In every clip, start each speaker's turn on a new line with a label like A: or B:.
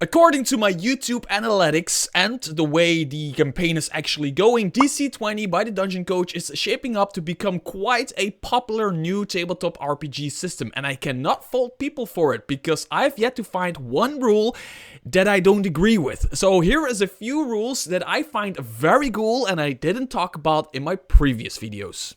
A: According to my YouTube analytics and the way the campaign is actually going, DC20 by the Dungeon Coach is shaping up to become quite a popular new tabletop RPG system, and I cannot fault people for it because I've yet to find one rule that I don't agree with. So here is a few rules that I find very cool and I didn't talk about in my previous videos.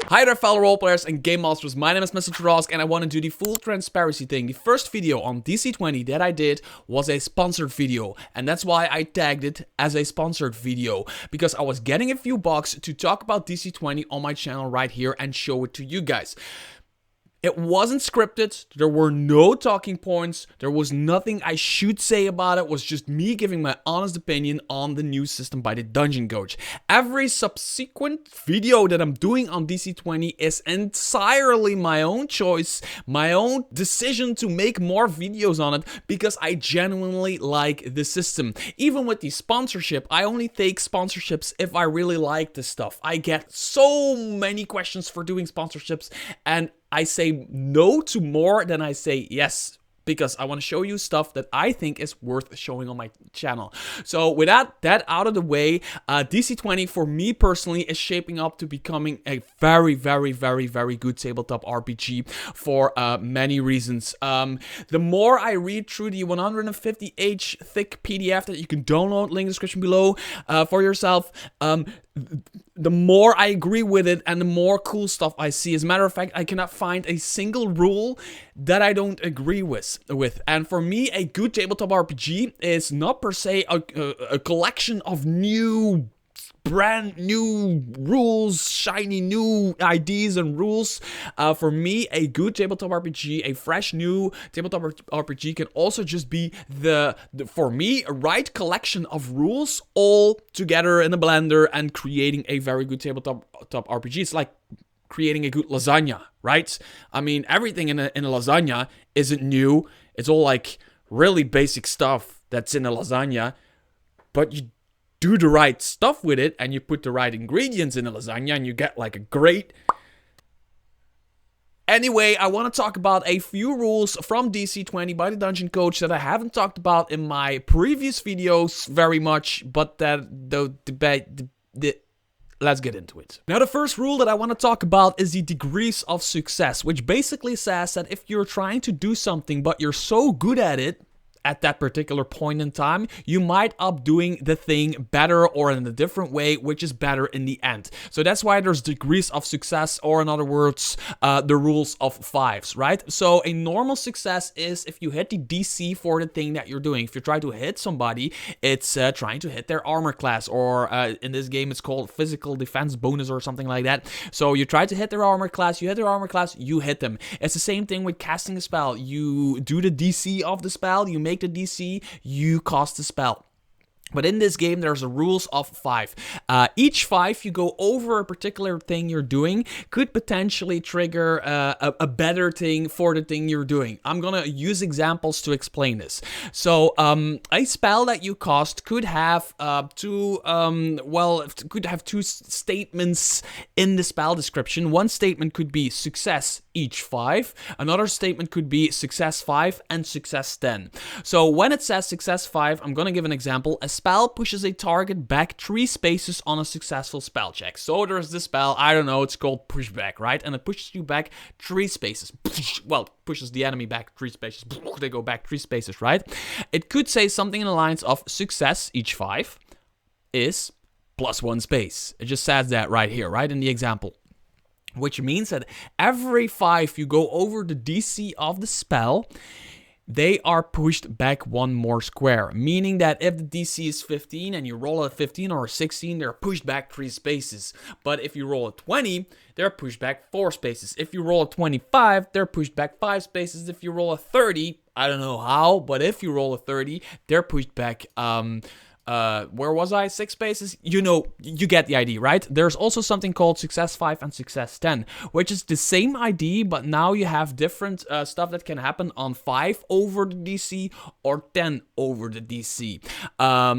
A: Hi there fellow roleplayers and game masters, my name is Mr. Trosk and I want to do the full transparency thing. The first video on DC20 that I did was a sponsored video, and that's why I tagged it as a sponsored video, because I was getting a few bucks to talk about DC20 on my channel right here and show it to you guys. It wasn't scripted, there were no talking points, there was nothing I should say about it, was just me giving my honest opinion on the new system by the Dungeon Coach. Every subsequent video that I'm doing on DC20 is entirely my own choice, my own decision to make more videos on it, because I genuinely like the system. Even with the sponsorship, I only take sponsorships if I really like the stuff. I get so many questions for doing sponsorships, and I say no to more than I say yes, because I want to show you stuff that I think is worth showing on my channel. So with that out of the way, DC20 for me personally is shaping up to becoming a very good tabletop RPG for many reasons. The more I read through the 150-page thick PDF that you can download, link in the description below for yourself, the more I agree with it and the more cool stuff I see. As a matter of fact, I cannot find a single rule that I don't agree with. And for me, a good tabletop RPG is not per se a collection of brand new rules, shiny new ideas and rules. For me, a good tabletop RPG, a fresh new tabletop RPG can also just be for me, a right collection of rules all together in a blender and creating a very good tabletop RPG. It's like creating a good lasagna, right? I mean, everything in a lasagna isn't new. It's all like really basic stuff that's in a lasagna, but you do the right stuff with it and you put the right ingredients in a lasagna and you get like a great... Anyway, I want to talk about a few rules from DC20 by the Dungeon Coach that I haven't talked about in my previous videos very much, but let's get into it. Now, the first rule that I want to talk about is the degrees of success, which basically says that if you're trying to do something but you're so good at it, at that particular point in time, you might up doing the thing better or in a different way, which is better in the end. So that's why there's degrees of success, or in other words, the rules of fives, right? So a normal success is if you hit the DC for the thing that you're doing. If you try to hit somebody, it's trying to hit their armor class, or in this game, it's called physical defense bonus or something like that. So you try to hit their armor class, you hit their armor class, you hit them. It's the same thing with casting a spell. You do the DC of the spell, you make the DC, you cast the spell. But in this game, there's a rules of 5. Each 5 you go over a particular thing you're doing could potentially trigger a better thing for the thing you're doing. I'm gonna use examples to explain this. So a spell that you cast could have two statements in the spell description. One statement could be success each 5. Another statement could be success 5 and success 10. So when it says success 5, I'm gonna give an example. A spell pushes a target back 3 spaces on a successful spell check. So there's this spell, I don't know, it's called pushback, right? And it pushes you back 3 spaces. Well, it pushes the enemy back 3 spaces. They go back 3 spaces, right? It could say something in the lines of success each 5 is +1 space. It just says that right here, right? In the example. Which means that every 5 you go over the DC of the spell, they are pushed back 1 more square. Meaning that if the DC is 15 and you roll a 15 or a 16, they're pushed back 3 spaces. But if you roll a 20, they're pushed back 4 spaces. If you roll a 25, they're pushed back 5 spaces. If you roll a 30, I don't know how, but if you roll a 30, they're pushed back where was I? 6 spaces? You know, you get the idea, right? There's also something called Success 5 and Success 10, which is the same idea, but now you have different stuff that can happen on 5 over the DC or 10 over the DC.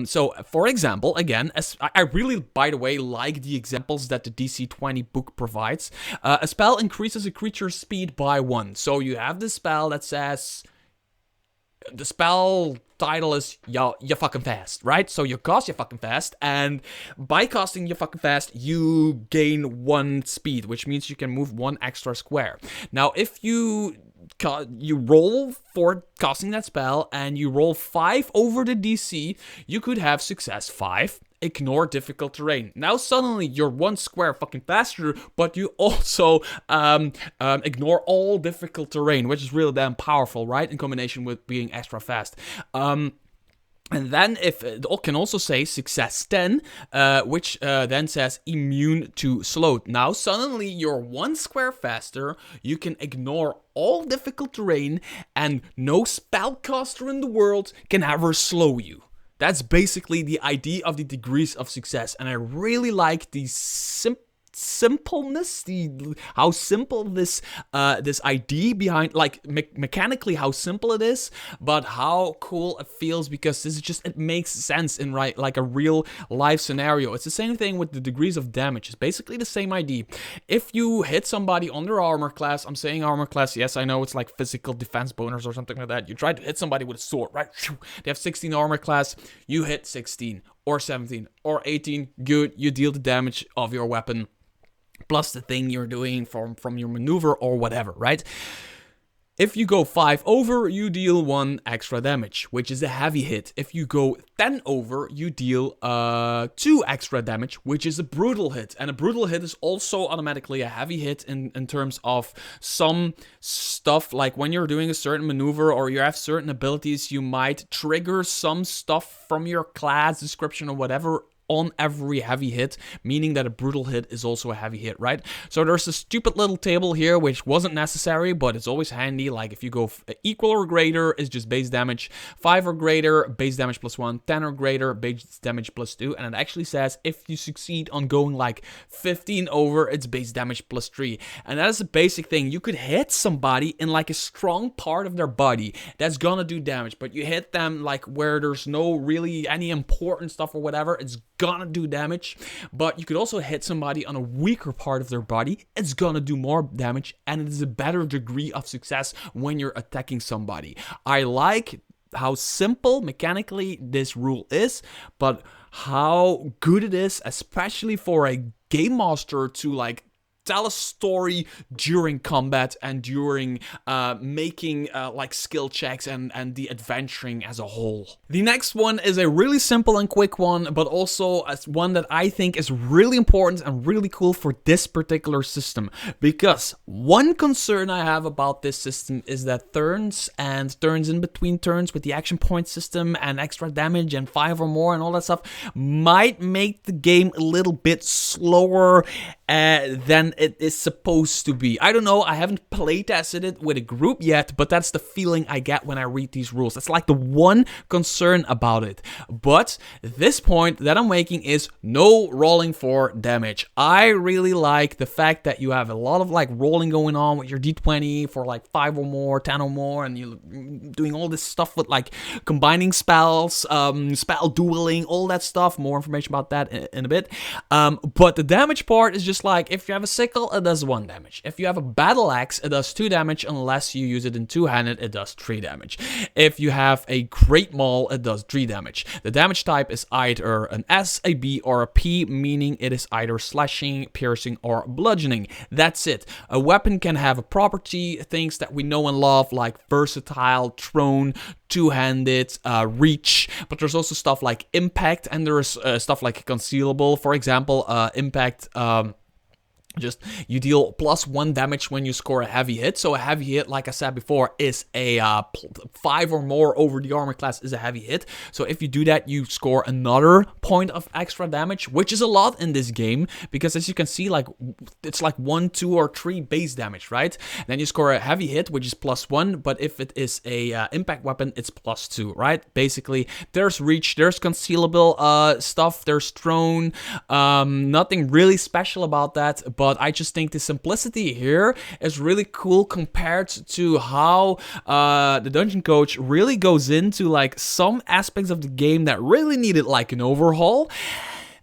A: So, for example, again, I really, by the way, like the examples that the DC20 book provides. A spell increases a creature's speed by 1. So you have this spell that says the spell title is you're fucking fast, right? So you cast you fucking fast, and by casting you fucking fast, you gain 1 speed, which means you can move 1 extra square. Now, if you roll for casting that spell and you roll 5 over the DC, you could have success 5. Ignore difficult terrain. Now suddenly you're 1 square fucking faster, but you also ignore all difficult terrain, which is really damn powerful, right? In combination with being extra fast. And then if it can also say success 10, which then says immune to slowed. Now suddenly you're 1 square faster, you can ignore all difficult terrain, and no spellcaster in the world can ever slow you. That's basically the idea of the degrees of success, and I really like the simpleness, how simple this idea behind, like mechanically how simple it is, but how cool it feels, because this is just, it makes sense in like a real life scenario. It's the same thing with the degrees of damage. It's basically the same idea. If you hit somebody on their armor class, I'm saying armor class, yes, I know it's like physical defense bonus or something like that. You try to hit somebody with a sword, right? They have 16 armor class, you hit 16 or 17 or 18, good, you deal the damage of your weapon plus the thing you're doing from your maneuver or whatever, right? If you go 5 over, you deal 1 extra damage, which is a heavy hit. If you go 10 over, you deal 2 extra damage, which is a brutal hit. And a brutal hit is also automatically a heavy hit in terms of some stuff, like when you're doing a certain maneuver or you have certain abilities, you might trigger some stuff from your class description or whatever on every heavy hit, meaning that a brutal hit is also a heavy hit, right? So there's a stupid little table here, which wasn't necessary, but it's always handy. Like if you go equal or greater, it's just base damage. 5 or greater, base damage plus 1. 10 or greater, base damage plus 2. And it actually says if you succeed on going like 15 over, it's base damage plus 3. And that is a basic thing. You could hit somebody in like a strong part of their body that's gonna do damage, but you hit them like where there's no really any important stuff or whatever, it's gonna do damage. But you could also hit somebody on a weaker part of their body, it's gonna do more damage, and it is a better degree of success when you're attacking somebody. I like how simple mechanically this rule is, but how good it is, especially for a game master to like tell a story during combat and during making like skill checks and the adventuring as a whole. The next one is a really simple and quick one, but also one that I think is really important and really cool for this particular system. Because one concern I have about this system is that turns and turns in between turns with the action point system and extra damage and 5 or more and all that stuff might make the game a little bit slower than it is supposed to be. I don't know, I haven't play tested it with a group yet, but that's the feeling I get when I read these rules. That's like the one concern about it. But this point that I'm making is no rolling for damage. I really like the fact that you have a lot of like rolling going on with your D20 for like 5 or more, 10 or more, and you're doing all this stuff with like combining spells, spell dueling, all that stuff. More information about that in a bit. But the damage part is just like, if you have a sickle, it does 1 damage. If you have a battle axe, it does 2 damage, unless you use it in two-handed, it does 3 damage. If you have a great maul, it does 3 damage. The damage type is either an S, a B, or a P, meaning it is either slashing, piercing, or bludgeoning. That's it. A weapon can have a property, things that we know and love, like versatile, thrown, two-handed, reach, but there's also stuff like impact, and there's stuff like concealable. For example, impact, just you deal +1 damage when you score a heavy hit. So a heavy hit, like I said before, is a 5 or more over the armor class is a heavy hit. So if you do that, you score another point of extra damage, which is a lot in this game, because as you can see, like it's like 1, 2, or 3 base damage, right? Then you score a heavy hit, which is +1, but if it is a impact weapon, it's +2, right? Basically, there's reach, there's concealable stuff, there's thrown, nothing really special about that. But I just think the simplicity here is really cool compared to how the Dungeon Coach really goes into like some aspects of the game that really needed like an overhaul.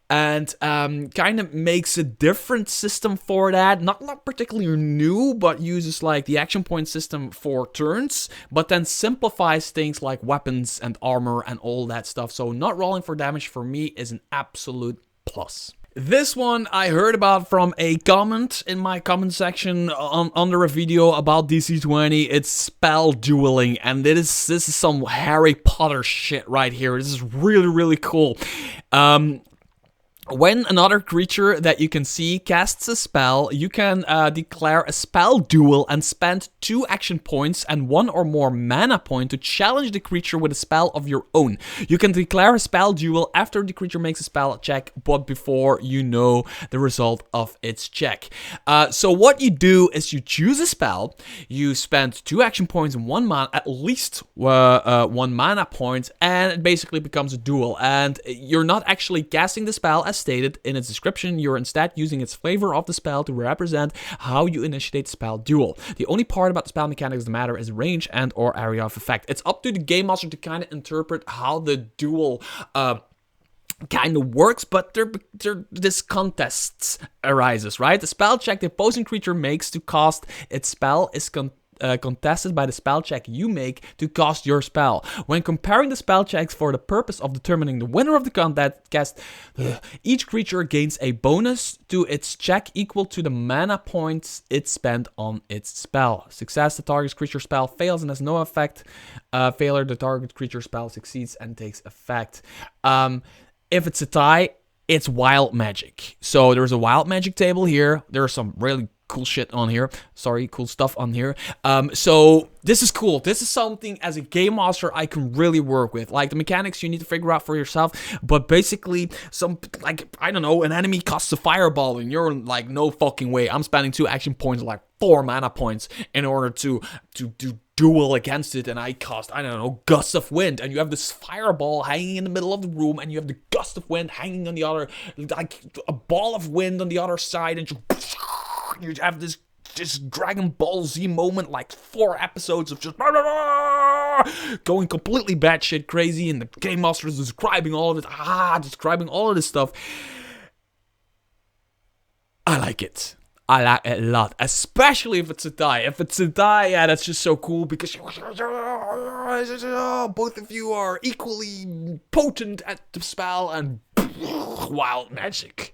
A: and kind of makes a different system for that. Not particularly new, but uses like the action point system for turns, but then simplifies things like weapons and armor and all that stuff. So not rolling for damage for me is an absolute plus. This one I heard about from a comment in my comment section under a video about DC20. It's spell dueling, and this is some Harry Potter shit right here. This is really cool. When another creature that you can see casts a spell, you can declare a spell duel and spend 2 action points and 1 or more mana point to challenge the creature with a spell of your own. You can declare a spell duel after the creature makes a spell check, but before you know the result of its check. So what you do is you choose a spell, you spend 2 action points and 1 mana, at least 1 mana point, and it basically becomes a duel. And you're not actually casting the spell as stated in its description, you're instead using its flavor of the spell to represent how you initiate spell duel. The only part about the spell mechanics that matter is range and or area of effect. It's up to the game master to kind of interpret how the duel kind of works, but this contest arises, right? The spell check the opposing creature makes to cast its spell is contested by the spell check you make to cast your spell. When comparing the spell checks for the purpose of determining the winner of the contest, each creature gains a bonus to its check equal to the mana points it spent on its spell. Success, the target creature spell fails and has no effect. Failure, the target creature spell succeeds and takes effect. If it's a tie, it's wild magic. So there's a wild magic table here. There's some really cool shit on here. Sorry, cool stuff on here. So this is cool. This is something as a game master I can really work with. Like the mechanics you need to figure out for yourself, but basically some, like, I don't know, an enemy casts a fireball and you're like, no fucking way. I'm spending 2 action points, like 4 mana points in order to duel against it, and I cast, I don't know, gust of wind, and you have this fireball hanging in the middle of the room, and you have the gust of wind hanging on the other, like a ball of wind on the other side, and you have this Dragon Ball Z moment, like 4 episodes of just going completely batshit crazy, and the game master is describing all of it, describing all of this stuff. I like it. I like it a lot, especially if it's a die. If it's a die, yeah, that's just so cool because both of you are equally potent at the spell and wild magic.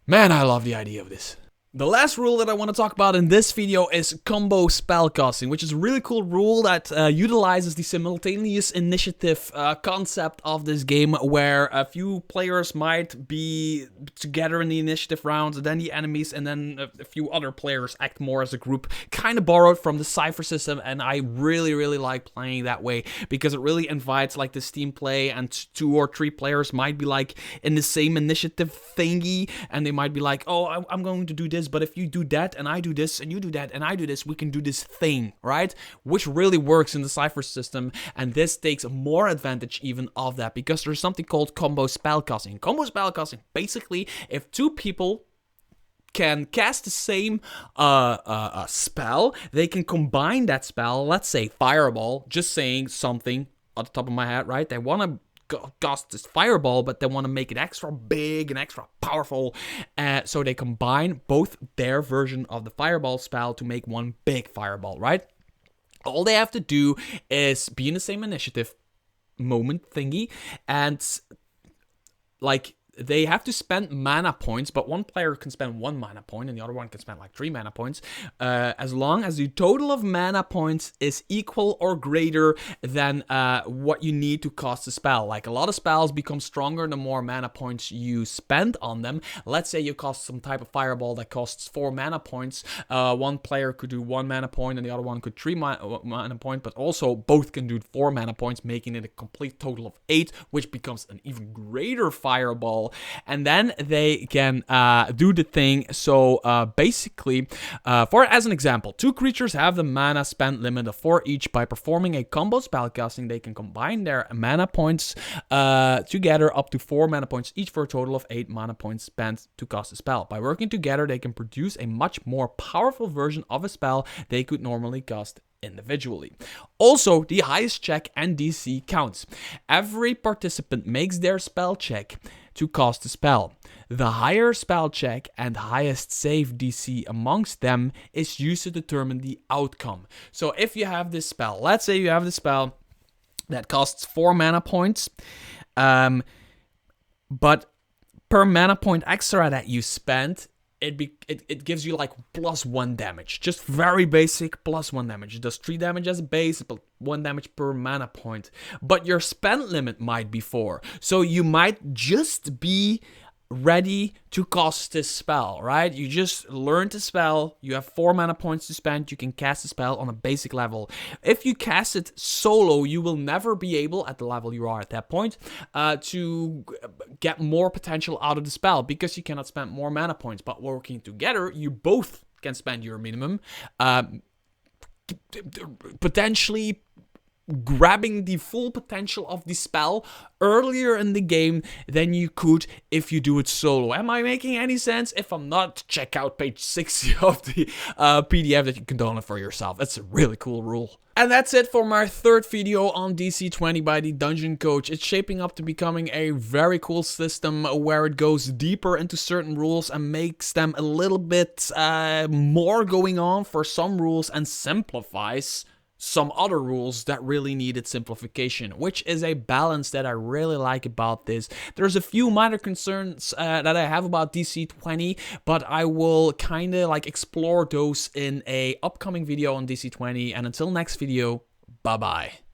A: Man, I love the idea of this. The last rule that I want to talk about in this video is combo spellcasting, which is a really cool rule that utilizes the simultaneous initiative concept of this game, where a few players might be together in the initiative rounds, then the enemies, and then a few other players act more as a group, kind of borrowed from the Cypher system, and I really like playing that way, because it really invites like this team play, and 2 or 3 players might be like in the same initiative thingy, and they might be like, oh, I'm going to do this, but if you do that and I do this and you do that and I do this, we can do this thing, right? Which really works in the Cypher system, and this takes more advantage even of that, because there's something called combo spellcasting. Combo spellcasting, basically, if 2 people can cast the same spell, they can combine that spell, let's say Fireball, just saying something at the top of my head, right? They want to cast this fireball, but they want to make it extra big and extra powerful, so they combine both their version of the fireball spell to make one big fireball, right? All they have to do is be in the same initiative moment thingy, and like they have to spend mana points, but one player can spend 1 mana point and the other one can spend like 3 mana points, as long as the total of mana points is equal or greater than what you need to cast the spell. Like a lot of spells become stronger the more mana points you spend on them. Let's say you cast some type of fireball that costs 4 mana points. One player could do 1 mana point and the other one could 3 mana point, but also both can do 4 mana points, making it a complete total of 8, which becomes an even greater fireball. And then they can do the thing. So basically, as an example, 2 creatures have the mana spend limit of 4 each. By performing a combo spellcasting, they can combine their mana points together up to 4 mana points each, for a total of 8 mana points spent to cast a spell. By working together, they can produce a much more powerful version of a spell they could normally cast individually. Also, the highest check and DC counts. Every participant makes their spell check to cast a spell. The higher spell check and highest save DC amongst them is used to determine the outcome. So if you have this spell, let's say you have the spell that costs 4 mana points, but per mana point extra that you spend, it gives you like +1 damage. Just very basic +1 damage. It does 3 damage as a base, but 1 damage per mana point. But your spend limit might be 4. So you might just be ready to cast this spell, right? You just learned the spell, you have 4 mana points to spend, you can cast the spell on a basic level. If you cast it solo, you will never be able, at the level you are at that point, to get more potential out of the spell, because you cannot spend more mana points. But working together, you both can spend your minimum, potentially grabbing the full potential of the spell earlier in the game than you could if you do it solo. Am I making any sense? If I'm not, check out page 60 of the PDF that you can download for yourself. It's a really cool rule. And that's it for my third video on DC20 by the Dungeon Coach. It's shaping up to becoming a very cool system where it goes deeper into certain rules and makes them a little bit more going on for some rules and simplifies some other rules that really needed simplification, which is a balance that I really like about this. There's a few minor concerns that I have about DC20, but I will kind of like explore those in a upcoming video on DC20. And until next video, bye bye.